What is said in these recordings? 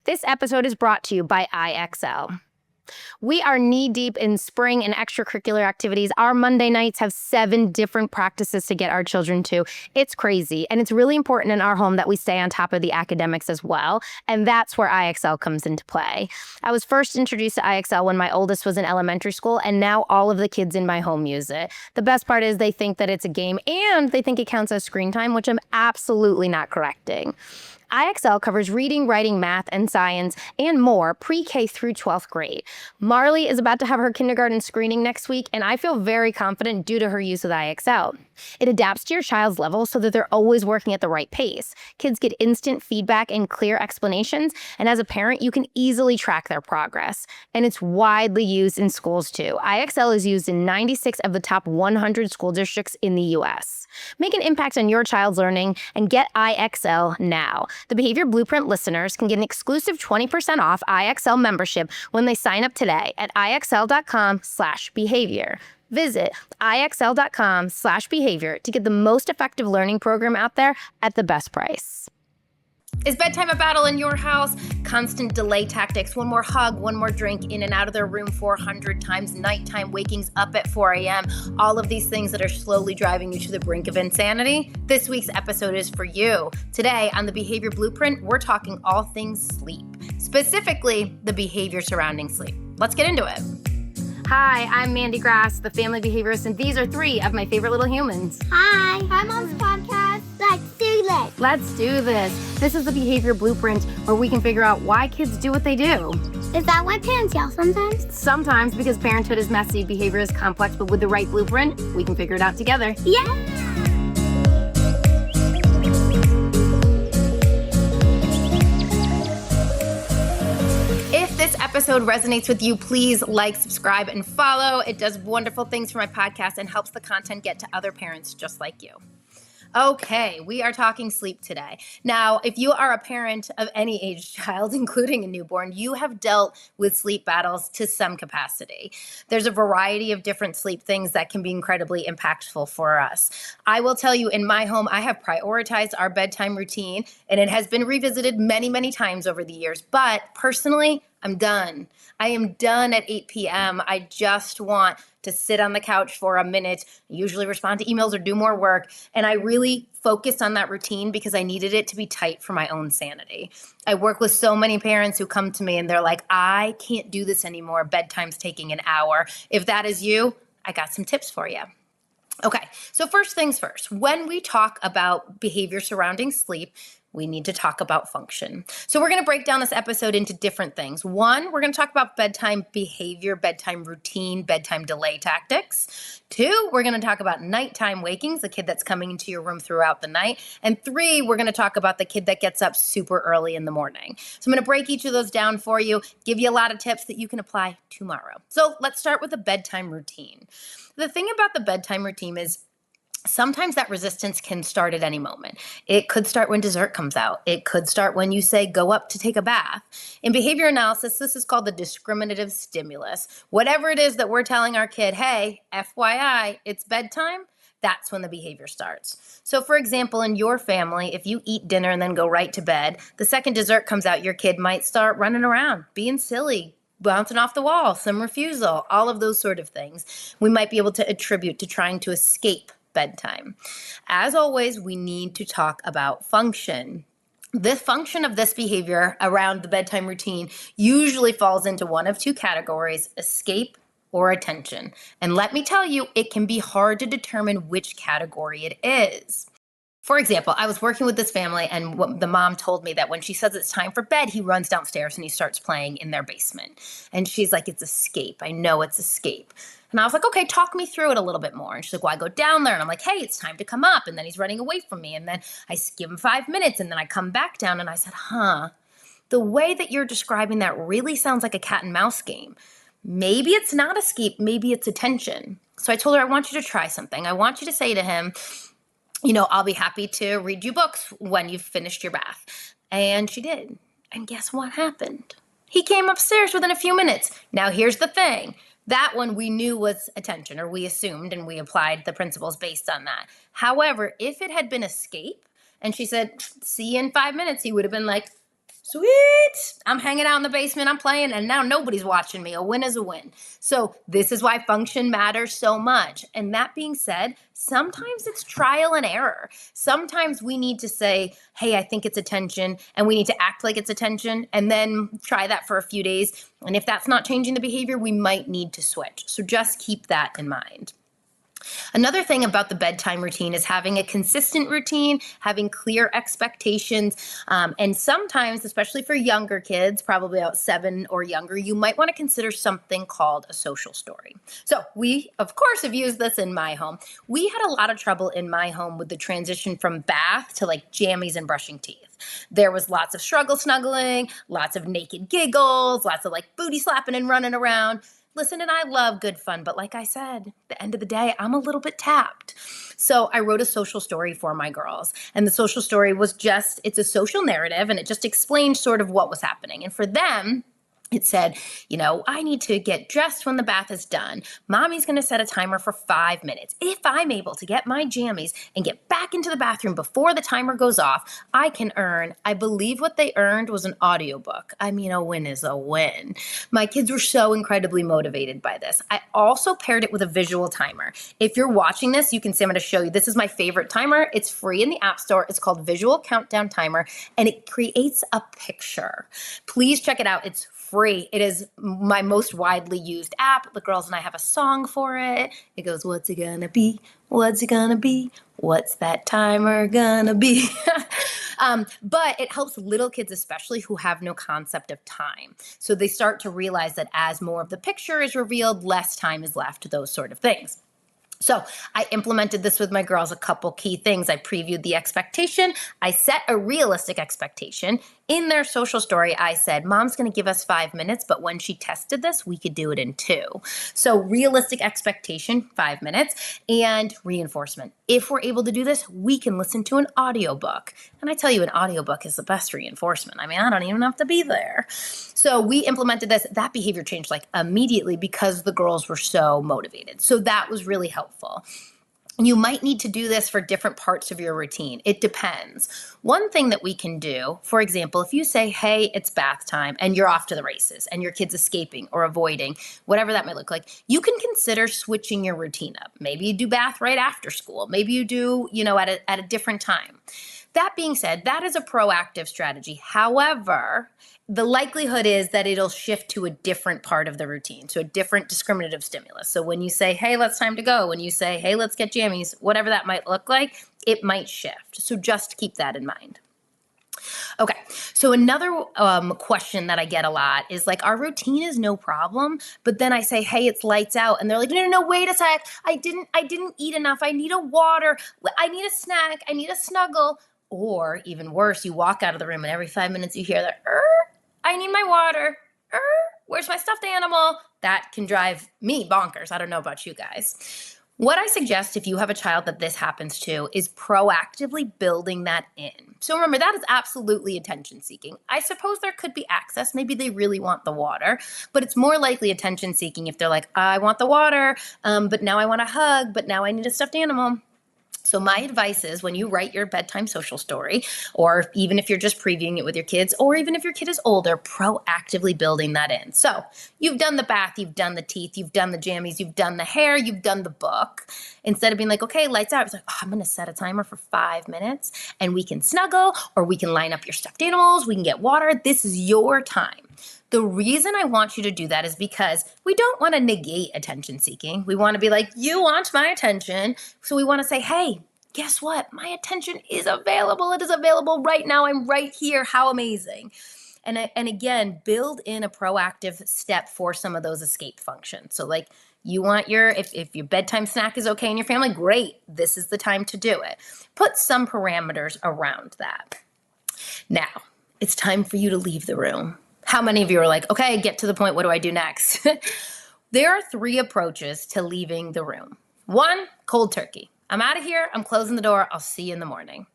This episode is brought to you by IXL. We are knee-deep in spring and extracurricular activities. Our Monday nights have 7 different practices to get our children to. It's crazy, and it's really important in our home that we stay on top of the academics as well, and that's where IXL comes into play. I was first introduced to IXL when my oldest was in elementary school, and now all of the kids in my home use it. The best part is they think that it's a game, and they think it counts as screen time, which I'm absolutely not correcting. IXL covers reading, writing, math, and science, and more pre-K through 12th grade. Marley is about to have her kindergarten screening next week, and I feel very confident due to her use of IXL. It adapts to your child's level so that they're always working at the right pace. Kids get instant feedback and clear explanations, and as a parent, you can easily track their progress. And it's widely used in schools too. IXL is used in 96 of the top 100 school districts in the U.S. Make an impact on your child's learning and get IXL now. The Behavior Blueprint listeners can get an exclusive 20% off IXL membership when they sign up today at IXL.com/behavior. Visit IXL.com/behavior to get the most effective learning program out there at the best price. Is bedtime a battle in your house? Constant delay tactics, one more hug, one more drink, in and out of their room 400 times, nighttime wakings up at 4 a.m., all of these things that are slowly driving you to the brink of insanity? This week's episode is for you. Today on the Behavior Blueprint, we're talking all things sleep, specifically the behavior surrounding sleep. Let's get into it. Hi, I'm Mandy Grass, the family behaviorist, and these are 3 of my favorite little humans. Hi, I'm on this podcast. Let's do this. Let's do this. This is the Behavior Blueprint, where we can figure out why kids do what they do. Is that why parents yell sometimes? Sometimes, because parenthood is messy, behavior is complex, but with the right blueprint, we can figure it out together. Yeah! If this episode resonates with you, please like, subscribe, and follow. It does wonderful things for my podcast and helps the content get to other parents just like you. Okay, we are talking sleep today. Now, if you are a parent of any age child, including a newborn, you have dealt with sleep battles to some capacity. There's a variety of different sleep things that can be incredibly impactful for us. I will tell you, in my home, I have prioritized our bedtime routine, and it has been revisited many, many times over the years. But personally, I'm done. I am done at 8 p.m. I just want to sit on the couch for a minute, usually respond to emails or do more work. And I really focused on that routine because I needed it to be tight for my own sanity. I work with so many parents who come to me and they're like, I can't do this anymore. Bedtime's taking an hour. If that is you, I got some tips for you. Okay, so first things first, when we talk about behavior surrounding sleep, we need to talk about function. So we're going to break down this episode into different things. 1, we're going to talk about bedtime behavior, bedtime routine, bedtime delay tactics. 2, we're going to talk about nighttime wakings, the kid that's coming into your room throughout the night. And 3, we're going to talk about the kid that gets up super early in the morning. So I'm going to break each of those down for you, give you a lot of tips that you can apply tomorrow. So let's start with the bedtime routine. The thing about the bedtime routine is sometimes that resistance can start at any moment. It could start when dessert comes out. It could start when you say, go up to take a bath. In behavior analysis, this is called the discriminative stimulus. Whatever it is that we're telling our kid, hey, FYI, it's bedtime, that's when the behavior starts. So for example, in your family, if you eat dinner and then go right to bed, the second dessert comes out, your kid might start running around, being silly, bouncing off the wall, some refusal, all of those sort of things we might be able to attribute to trying to escape bedtime. As always, we need to talk about function. The function of this behavior around the bedtime routine usually falls into one of 2 categories: escape or attention. And let me tell you, it can be hard to determine which category it is. For example, I was working with this family, and the mom told me that when she says it's time for bed, he runs downstairs and he starts playing in their basement. And she's like, it's escape. I know it's escape. And I was like, okay, talk me through it a little bit more. And she's like, well, I go down there and I'm like, hey, it's time to come up. And then he's running away from me. And then I give him 5 minutes and then I come back down and I said, the way that you're describing that really sounds like a cat and mouse game. Maybe it's not escape, maybe it's attention. So I told her, I want you to try something. I want you to say to him, I'll be happy to read you books when you've finished your bath. And she did. And guess what happened? He came upstairs within a few minutes. Now, here's the thing. That one we knew was attention, or we assumed, and we applied the principles based on that. However, if it had been escape, and she said, see you in 5 minutes, he would have been like, Sweet. I'm hanging out in the basement, I'm playing, and now nobody's watching me. A win is a win. So this is why function matters so much. And that being said, sometimes it's trial and error. Sometimes we need to say, hey, I think it's attention, and we need to act like it's attention, and then try that for a few days. And if that's not changing the behavior, we might need to switch. So just keep that in mind. Another thing about the bedtime routine is having a consistent routine, having clear expectations, and sometimes, especially for younger kids, probably about 7 or younger, you might want to consider something called a social story. So we, of course, have used this in my home. We had a lot of trouble in my home with the transition from bath to like jammies and brushing teeth. There was lots of struggle snuggling, lots of naked giggles, lots of like booty slapping and running around. Listen, and I love good fun, but like I said, at the end of the day, I'm a little bit tapped. So I wrote a social story for my girls, and the social story was it's a social narrative, and it just explained sort of what was happening. And for them, it said, I need to get dressed when the bath is done. Mommy's going to set a timer for 5 minutes. If I'm able to get my jammies and get back into the bathroom before the timer goes off, I can earn, I believe what they earned was an audiobook. I mean, a win is a win. My kids were so incredibly motivated by this. I also paired it with a visual timer. If you're watching this, you can see I'm going to show you. This is my favorite timer. It's free in the App Store. It's called Visual Countdown Timer, and it creates a picture. Please check it out. It's free. It is my most widely used app. The girls and I have a song for it. It goes, what's it gonna be? What's it gonna be? What's that timer gonna be? But it helps little kids, especially who have no concept of time. So they start to realize that as more of the picture is revealed, less time is left, those sort of things. So I implemented this with my girls, a couple key things. I previewed the expectation. I set a realistic expectation. In their social story, I said, Mom's going to give us 5 minutes, but when she tested this, we could do it in 2. So realistic expectation, 5 minutes, and reinforcement. If we're able to do this, we can listen to an audiobook. And I tell you, an audiobook is the best reinforcement. I mean, I don't even have to be there. So we implemented this. That behavior changed like immediately because the girls were so motivated. So that was really helpful. You might need to do this for different parts of your routine. It depends. One thing that we can do, for example, if you say, hey, it's bath time and you're off to the races and your kid's escaping or avoiding, whatever that might look like, you can consider switching your routine up. Maybe you do bath right after school. Maybe you do, at a different time. That being said, that is a proactive strategy. However, the likelihood is that it'll shift to a different part of the routine, so a different discriminative stimulus. So when you say, hey, it's time to go, when you say, hey, let's get jammies, whatever that might look like, it might shift. So just keep that in mind. Okay, so another question that I get a lot is like, our routine is no problem, but then I say, hey, it's lights out, and they're like, no, wait a sec, I didn't eat enough, I need a water, I need a snack, I need a snuggle. Or even worse, you walk out of the room and every 5 minutes you hear that, I need my water, where's my stuffed animal? That can drive me bonkers. I don't know about you guys. What I suggest if you have a child that this happens to is proactively building that in. So remember, that is absolutely attention seeking. I suppose there could be access. Maybe they really want the water, but it's more likely attention seeking if they're like, I want the water, but now I want a hug, but now I need a stuffed animal. So my advice is when you write your bedtime social story, or even if you're just previewing it with your kids, or even if your kid is older, proactively building that in. So you've done the bath, you've done the teeth, you've done the jammies, you've done the hair, you've done the book. Instead of being like, okay, lights out, it's like, I'm going to set a timer for 5 minutes and we can snuggle, or we can line up your stuffed animals, we can get water. This is your time. The reason I want you to do that is because we don't want to negate attention seeking. We want to be like, you want my attention. So we want to say, hey, guess what? My attention is available. It is available right now. I'm right here. How amazing. And again, build in a proactive step for some of those escape functions. So like you want if your bedtime snack is okay in your family, great. This is the time to do it. Put some parameters around that. Now, it's time for you to leave the room. How many of you are like, okay, get to the point, what do I do next? There are 3 approaches to leaving the room. 1, cold turkey. I'm out of here, I'm closing the door, I'll see you in the morning.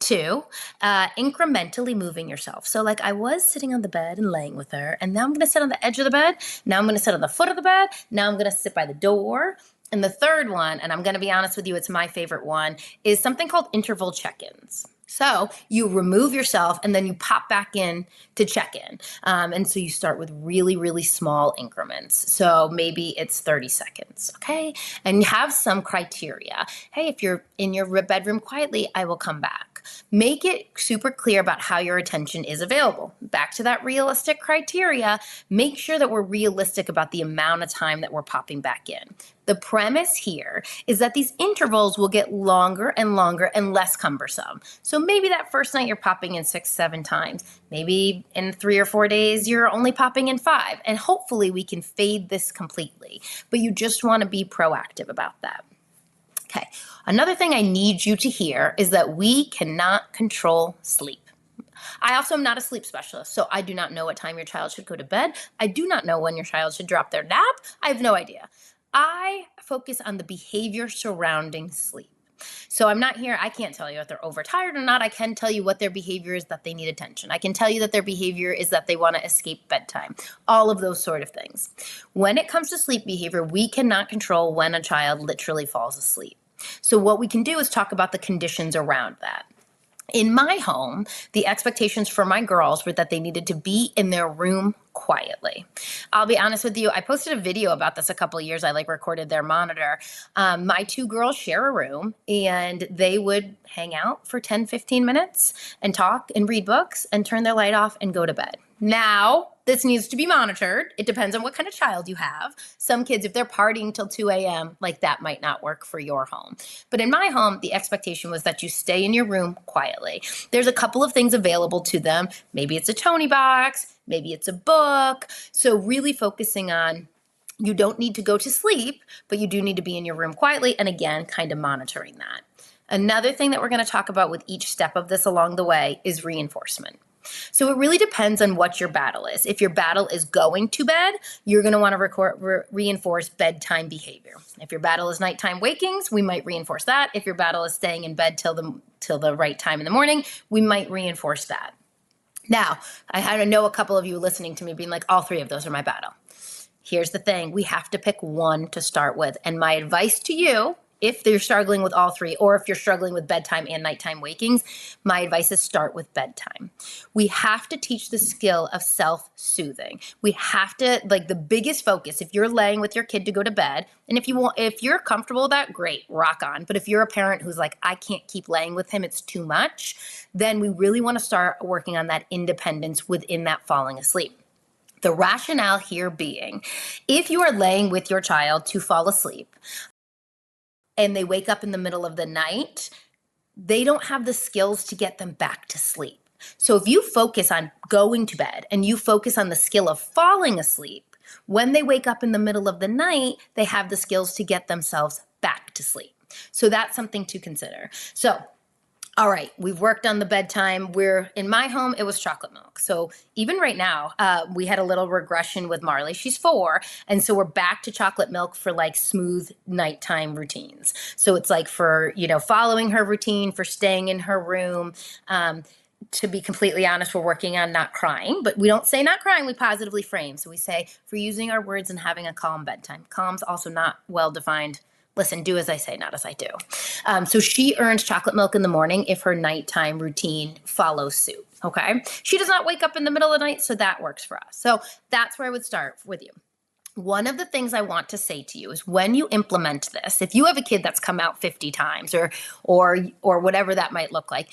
2, incrementally moving yourself. So like I was sitting on the bed and laying with her, and now I'm gonna sit on the edge of the bed, now I'm gonna sit on the foot of the bed, now I'm gonna sit by the door. And the third one, and I'm gonna be honest with you, it's my favorite one, is something called interval check-ins. So you remove yourself and then you pop back in to check in. And so you start with really, really small increments. So maybe it's 30 seconds, okay? And have some criteria. Hey, if you're in your bedroom quietly, I will come back. Make it super clear about how your attention is available. Back to that realistic criteria, make sure that we're realistic about the amount of time that we're popping back in. The premise here is that these intervals will get longer and longer and less cumbersome. So maybe that first night you're popping in 6, 7 times. Maybe in 3 or 4 days you're only popping in 5. And hopefully we can fade this completely. But you just want to be proactive about that. Okay, another thing I need you to hear is that we cannot control sleep. I also am not a sleep specialist, so I do not know what time your child should go to bed. I do not know when your child should drop their nap. I have no idea. I focus on the behavior surrounding sleep. So I'm not here, I can't tell you if they're overtired or not. I can tell you what their behavior is, that they need attention. I can tell you that their behavior is that they want to escape bedtime. All of those sort of things. When it comes to sleep behavior, we cannot control when a child literally falls asleep. So what we can do is talk about the conditions around that. In my home, the expectations for my girls were that they needed to be in their room quietly. I'll be honest with you, I posted a video about this a couple of years. I recorded their monitor. My 2 girls share a room and they would hang out for 10, 15 minutes and talk and read books and turn their light off and go to bed. Now, this needs to be monitored. It depends on what kind of child you have. Some kids, if they're partying till 2 a.m., that might not work for your home. But in my home, the expectation was that you stay in your room quietly. There's a couple of things available to them. Maybe it's a Tony box, maybe it's a book. So really focusing on you don't need to go to sleep, but you do need to be in your room quietly. And again, kind of monitoring that. Another thing that we're going to talk about with each step of this along the way is reinforcement. So it really depends on what your battle is. If your battle is going to bed, you're going to want to reinforce bedtime behavior. If your battle is nighttime wakings, we might reinforce that. If your battle is staying in bed till the right time in the morning, we might reinforce that. Now, I know a couple of you listening to me being like, all 3 of those are my battle. Here's the thing. We have to pick one to start with. And my advice to you, if you're struggling with all 3, or if you're struggling with bedtime and nighttime wakings, my advice is start with bedtime. We have to teach the skill of self-soothing. We have to, the biggest focus, if you're laying with your kid to go to bed, and if you're comfortable with that, great, rock on. But if you're a parent who's like, I can't keep laying with him, it's too much, then we really want to start working on that independence within that falling asleep. The rationale here being, if you are laying with your child to fall asleep, and they wake up in the middle of the night, they don't have the skills to get them back to sleep. So if you focus on going to bed and you focus on the skill of falling asleep, when they wake up in the middle of the night, they have the skills to get themselves back to sleep. So that's something to consider. So, all right, we've worked on the bedtime. In my home, it was chocolate milk. So even right now, we had a little regression with Marley. She's 4. And so we're back to chocolate milk for smooth nighttime routines. So it's for, following her routine, for staying in her room. To be completely honest, we're working on not crying, but we don't say not crying, we positively frame. So we say for using our words and having a calm bedtime. Calm's also not well defined. Listen, do as I say, not as I do. So she earns chocolate milk in the morning if her nighttime routine follows suit, okay? She does not wake up in the middle of the night, so that works for us. So that's where I would start with you. One of the things I want to say to you is when you implement this, if you have a kid that's come out 50 times or whatever that might look like,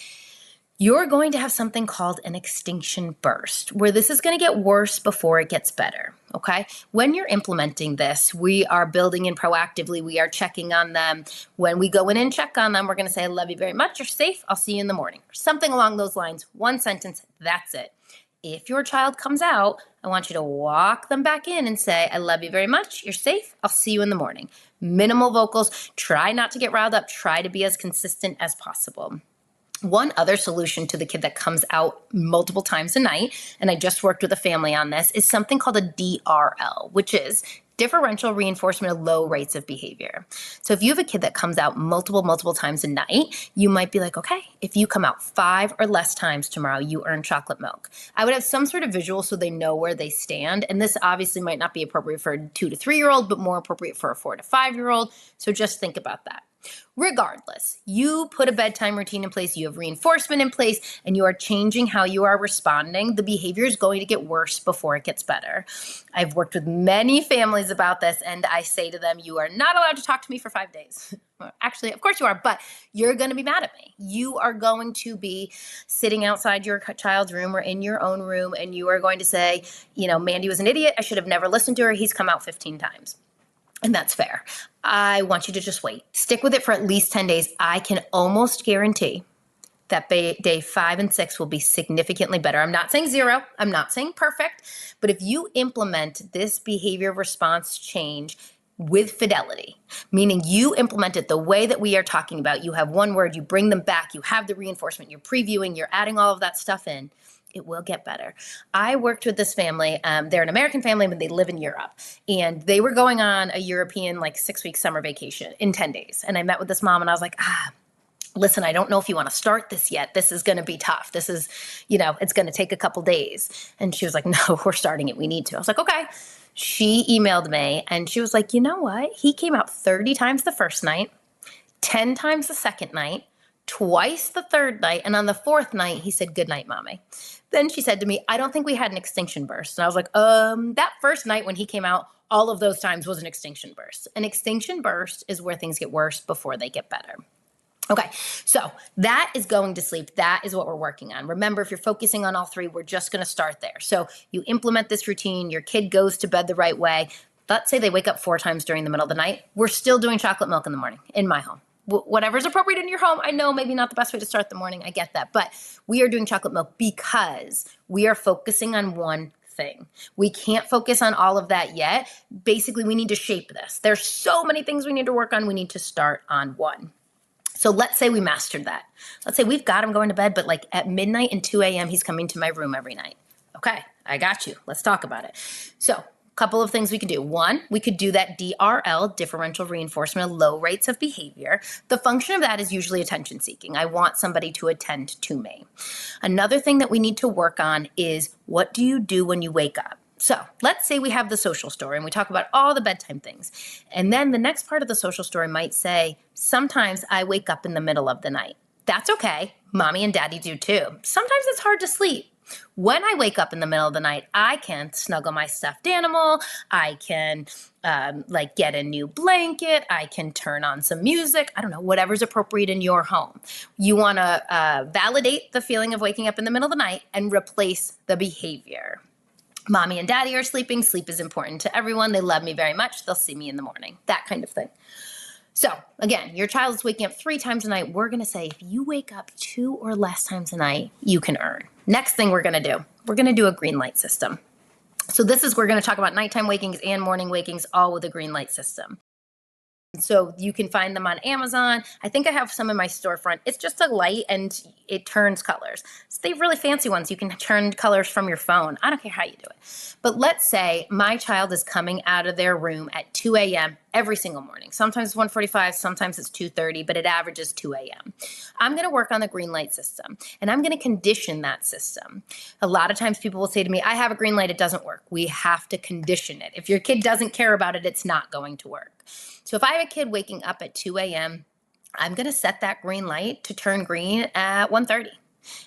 you're going to have something called an extinction burst, where this is going to get worse before it gets better, okay? When you're implementing this, we are building in proactively. We are checking on them. When we go in and check on them, we're going to say, I love you very much. You're safe. I'll see you in the morning. Something along those lines. One sentence. That's it. If your child comes out, I want you to walk them back in and say, I love you very much. You're safe. I'll see you in the morning. Minimal vocals. Try not to get riled up. Try to be as consistent as possible. One other solution to the kid that comes out multiple times a night, and I just worked with a family on this, is something called a DRL, which is differential reinforcement of low rates of behavior. So if you have a kid that comes out multiple times a night, you might be like, okay, if you come out 5 or less times tomorrow, you earn chocolate milk. I would have some sort of visual so they know where they stand. And this obviously might not be appropriate for a 2 to 3 year old, but more appropriate for a 4 to 5 year old. So just think about that. Regardless, you put a bedtime routine in place, you have reinforcement in place, and you are changing how you are responding, the behavior is going to get worse before it gets better. I've worked with many families about this, and I say to them, you are not allowed to talk to me for 5 days. Actually, of course you are, but you're going to be mad at me. You are going to be sitting outside your child's room or in your own room, and you are going to say, Mandy was an idiot. I should have never listened to her. He's come out 15 times. And that's fair. I want you to just wait. Stick with it for at least 10 days. I can almost guarantee that day 5 and 6 will be significantly better. I'm not saying 0. I'm not saying perfect. But if you implement this behavior response change with fidelity, meaning you implement it the way that we are talking about, you have one word, you bring them back, you have the reinforcement, you're previewing, you're adding all of that stuff in, it will get better. I worked with this family. They're an American family, but they live in Europe. And they were going on a European 6-week summer vacation in 10 days. And I met with this mom and I was like, listen, I don't know if you want to start this yet. This is going to be tough. This is, it's going to take a couple days. And she was like, no, we're starting it. We need to. I was like, okay. She emailed me and she was like, you know what? He came out 30 times the first night, 10 times the second night, twice the third night, and on the fourth night, he said, good night, mommy. Then she said to me, I don't think we had an extinction burst. And I was like, that first night when he came out, all of those times was an extinction burst. An extinction burst is where things get worse before they get better. Okay, so that is going to sleep. That is what we're working on. Remember, if you're focusing on all three, we're just going to start there. So you implement this routine, your kid goes to bed the right way. Let's say they wake up 4 times during the middle of the night. We're still doing chocolate milk in the morning in my home. Whatever's appropriate in your home. I know maybe not the best way to start the morning. I get that. But we are doing chocolate milk because we are focusing on one thing. We can't focus on all of that yet. Basically, we need to shape this. There's so many things we need to work on. We need to start on one. So let's say we mastered that. Let's say we've got him going to bed, but at midnight and 2 a.m., he's coming to my room every night. Okay, I got you. Let's talk about it. So couple of things we could do. One, we could do that DRL, differential reinforcement of low rates of behavior. The function of that is usually attention seeking. I want somebody to attend to me. Another thing that we need to work on is, what do you do when you wake up? So let's say we have the social story and we talk about all the bedtime things. And then the next part of the social story might say, sometimes I wake up in the middle of the night. That's okay. Mommy and daddy do too. Sometimes it's hard to sleep. When I wake up in the middle of the night, I can snuggle my stuffed animal. I can get a new blanket. I can turn on some music. I don't know, whatever's appropriate in your home. You want to validate the feeling of waking up in the middle of the night and replace the behavior. Mommy and daddy are sleeping. Sleep is important to everyone. They love me very much. They'll see me in the morning. That kind of thing. So again, your child is waking up 3 times a night. We're going to say if you wake up 2 or less times a night, you can earn. Next thing we're going to do a green light system. So we're going to talk about nighttime wakings and morning wakings, all with a green light system. So you can find them on Amazon. I think I have some in my storefront. It's just a light and it turns colors. So they have really fancy ones. You can turn colors from your phone. I don't care how you do it. But let's say my child is coming out of their room at 2 a.m. every single morning. Sometimes it's 1:45, sometimes it's 2:30, but it averages 2 a.m. I'm going to work on the green light system and I'm going to condition that system. A lot of times people will say to me, I have a green light, it doesn't work. We have to condition it. If your kid doesn't care about it, it's not going to work. So if I have a kid waking up at 2 a.m., I'm going to set that green light to turn green at 1:30.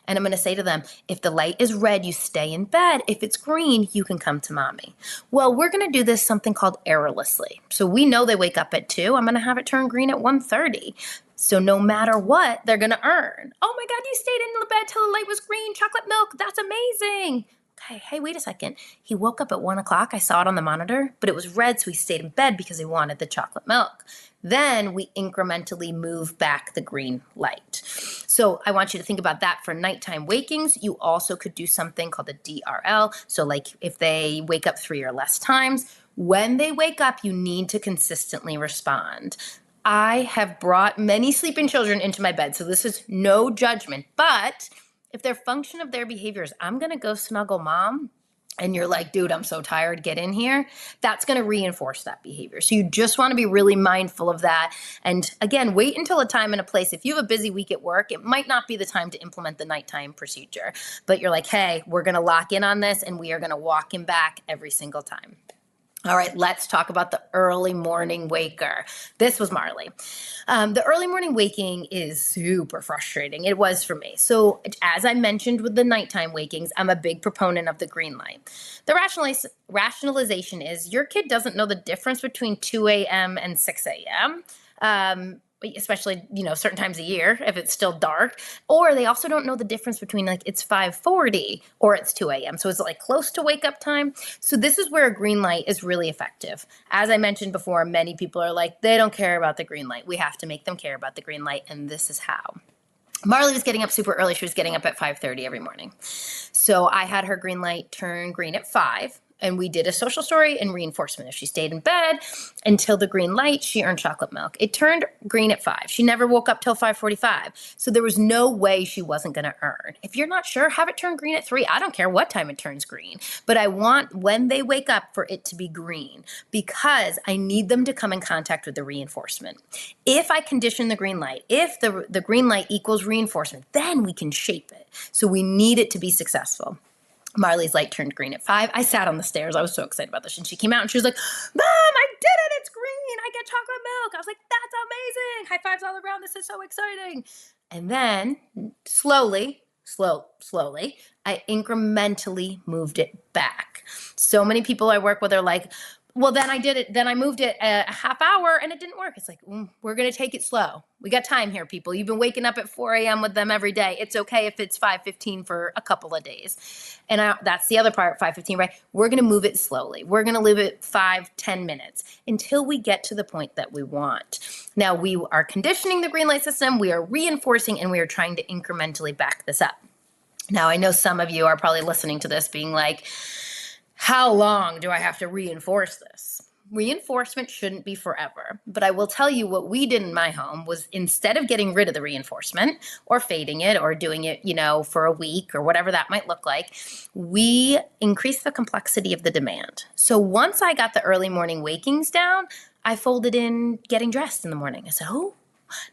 And I'm going to say to them, if the light is red, you stay in bed. If it's green, you can come to mommy. Well, we're going to do this something called errorlessly. So we know they wake up at 2. I'm going to have it turn green at 1:30. So no matter what, they're going to earn. Oh my God, you stayed in the bed till the light was green. Chocolate milk. That's amazing. Okay, hey, wait a second. He woke up at 1 o'clock. I saw it on the monitor, but it was red, so he stayed in bed because he wanted the chocolate milk. Then we incrementally move back the green light. So I want you to think about that for nighttime wakings. You also could do something called a DRL. So if they wake up 3 or less times, when they wake up, you need to consistently respond. I have brought many sleeping children into my bed, so this is no judgment, but if their function of their behavior is, I'm going to go snuggle mom, and you're like, dude, I'm so tired, get in here, that's going to reinforce that behavior. So you just want to be really mindful of that. And again, wait until a time and a place. If you have a busy week at work, it might not be the time to implement the nighttime procedure. But you're like, hey, we're going to lock in on this, and we are going to walk him back every single time. All right, let's talk about the early morning waker. This was Marley. The early morning waking is super frustrating. It was for me. So as I mentioned with the nighttime wakings, I'm a big proponent of the green light. The rationalization is your kid doesn't know the difference between 2 a.m. and 6 a.m., especially, certain times of year if it's still dark, or they also don't know the difference between like it's 5:40 or it's 2 a.m. So it's like close to wake up time. So this is where a green light is really effective. As I mentioned before, many people are like, they don't care about the green light. We have to make them care about the green light, and this is how. Marley was getting up super early. She was getting up at 5:30 every morning. So I had her green light turn green at 5. And we did a social story and reinforcement. If she stayed in bed until the green light, she earned chocolate milk. It turned green at 5. She never woke up till 5:45. So there was no way she wasn't going to earn. If you're not sure, have it turn green at 3. I don't care what time it turns green. But I want, when they wake up, for it to be green because I need them to come in contact with the reinforcement. If I condition the green light, if the green light equals reinforcement, then we can shape it. So we need it to be successful. Marley's light turned green at 5. I sat on the stairs. I was so excited about this. And she came out and she was like, Mom, I did it. It's green. I get chocolate milk. I was like, that's amazing. High fives all around. This is so exciting. And then slowly, I incrementally moved it back. So many people I work with are like, well, then I did it. Then I moved it a half hour and it didn't work. It's like, we're going to take it slow. We got time here, people. You've been waking up at 4 a.m. with them every day. It's okay if it's 5:15 for a couple of days. And that's the other part, 5:15, right? We're going to move it slowly. We're going to leave it 5-10 minutes until we get to the point that we want. Now, we are conditioning the green light system. We are reinforcing, and we are trying to incrementally back this up. Now, I know some of you are probably listening to this being like, how long do I have to reinforce this? Reinforcement shouldn't be forever, but I will tell you what we did in my home was instead of getting rid of the reinforcement or fading it or doing it, for a week or whatever that might look like, we increased the complexity of the demand. So once I got the early morning wakings down, I folded in getting dressed in the morning. I said,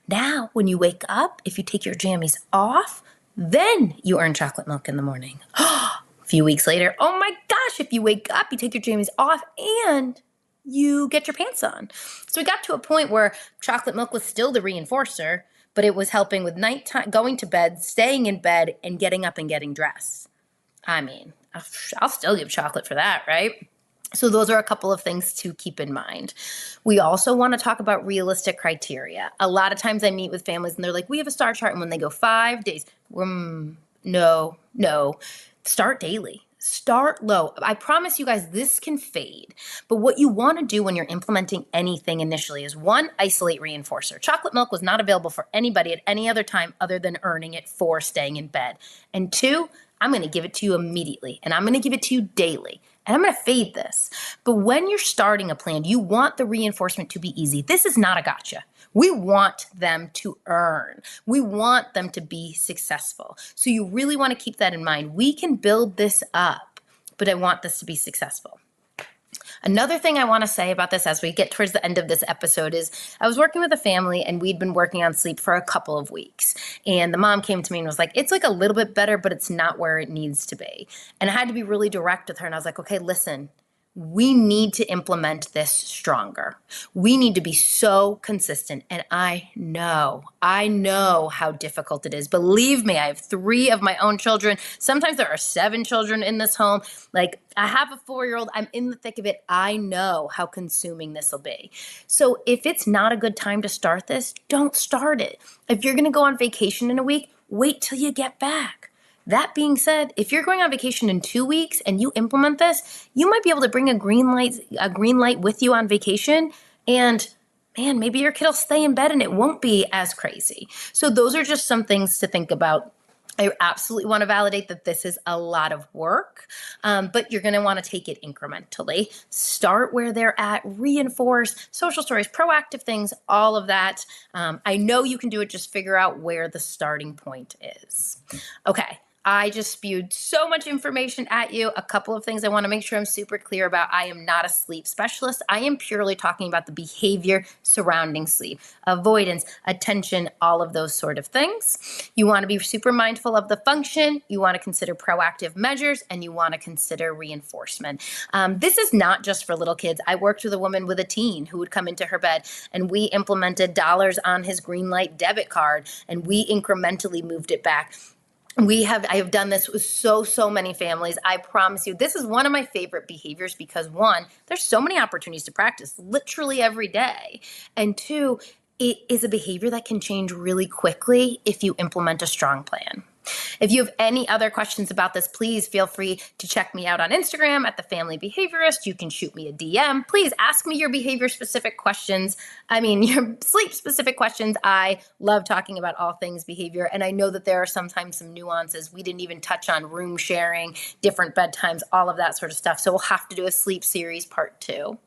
now when you wake up, if you take your jammies off, then you earn chocolate milk in the morning. A few weeks later, oh my gosh, if you wake up, you take your jammies off and you get your pants on. So we got to a point where chocolate milk was still the reinforcer, but it was helping with nighttime, going to bed, staying in bed, and getting up and getting dressed. I mean, I'll still give chocolate for that, right? So those are a couple of things to keep in mind. We also want to talk about realistic criteria. A lot of times I meet with families and they're like, we have a star chart, and when they go 5 days, no. Start daily. Start low. I promise you guys this can fade. But what you want to do when you're implementing anything initially is 1, isolate reinforcer. Chocolate milk was not available for anybody at any other time other than earning it for staying in bed. And 2, I'm going to give it to you immediately. And I'm going to give it to you daily. And I'm going to fade this. But when you're starting a plan, you want the reinforcement to be easy. This is not a gotcha. We want them to earn. We want them to be successful. So you really want to keep that in mind. We can build this up, but I want this to be successful. Another thing I want to say about this as we get towards the end of this episode is I was working with a family and we'd been working on sleep for a couple of weeks. And the mom came to me and was like, it's like a little bit better, but it's not where it needs to be. And I had to be really direct with her. And I was like, okay, listen, we need to implement this stronger. We need to be so consistent. And I know how difficult it is. Believe me, I have 3 of my own children. Sometimes there are 7 children in this home. Like I have a 4-year-old. I'm in the thick of it. I know how consuming this will be. So if it's not a good time to start this, don't start it. If you're going to go on vacation in a week, wait till you get back. That being said, if you're going on vacation in 2 weeks and you implement this, you might be able to bring a green light with you on vacation, and man, maybe your kid will stay in bed and it won't be as crazy. So those are just some things to think about. I absolutely want to validate that this is a lot of work, but you're going to want to take it incrementally. Start where they're at, reinforce social stories, proactive things, all of that. I know you can do it. Just figure out where the starting point is. Okay. I just spewed so much information at you. A couple of things I want to make sure I'm super clear about. I am not a sleep specialist. I am purely talking about the behavior surrounding sleep, avoidance, attention, all of those sort of things. You want to be super mindful of the function. You want to consider proactive measures, and you want to consider reinforcement. This is not just for little kids. I worked with a woman with a teen who would come into her bed, and we implemented dollars on his green light debit card, and we incrementally moved it back. I have done this with so many families. I promise you, this is one of my favorite behaviors because one, there's so many opportunities to practice literally every day. And two, it is a behavior that can change really quickly if you implement a strong plan. If you have any other questions about this, please feel free to check me out on Instagram at The Family Behaviorist. You can shoot me a DM. Please ask me your behavior-specific questions. Your sleep-specific questions. I love talking about all things behavior, and I know that there are sometimes some nuances. We didn't even touch on room sharing, different bedtimes, all of that sort of stuff. So we'll have to do a sleep series part 2.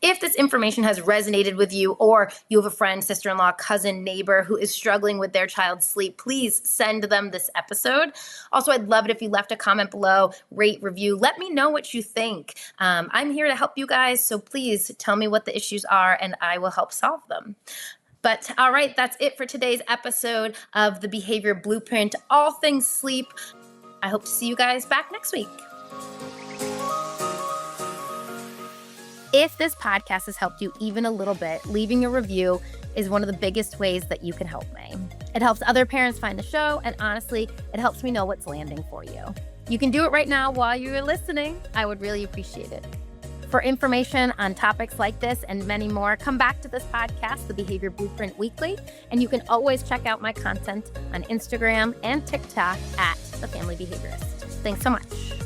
If this information has resonated with you, or you have a friend, sister-in-law, cousin, neighbor who is struggling with their child's sleep, please send them this episode. Also, I'd love it if you left a comment below, rate, review. Let me know what you think. I'm here to help you guys, so please tell me what the issues are and I will help solve them. But all right, that's it for today's episode of the Behavior Blueprint, all things sleep. I hope to see you guys back next week. If this podcast has helped you even a little bit, leaving a review is one of the biggest ways that you can help me. It helps other parents find the show, and honestly, it helps me know what's landing for you. You can do it right now while you're listening. I would really appreciate it. For information on topics like this and many more, come back to this podcast, The Behavior Blueprint Weekly, and you can always check out my content on Instagram and TikTok at The Family Behaviorist. Thanks so much.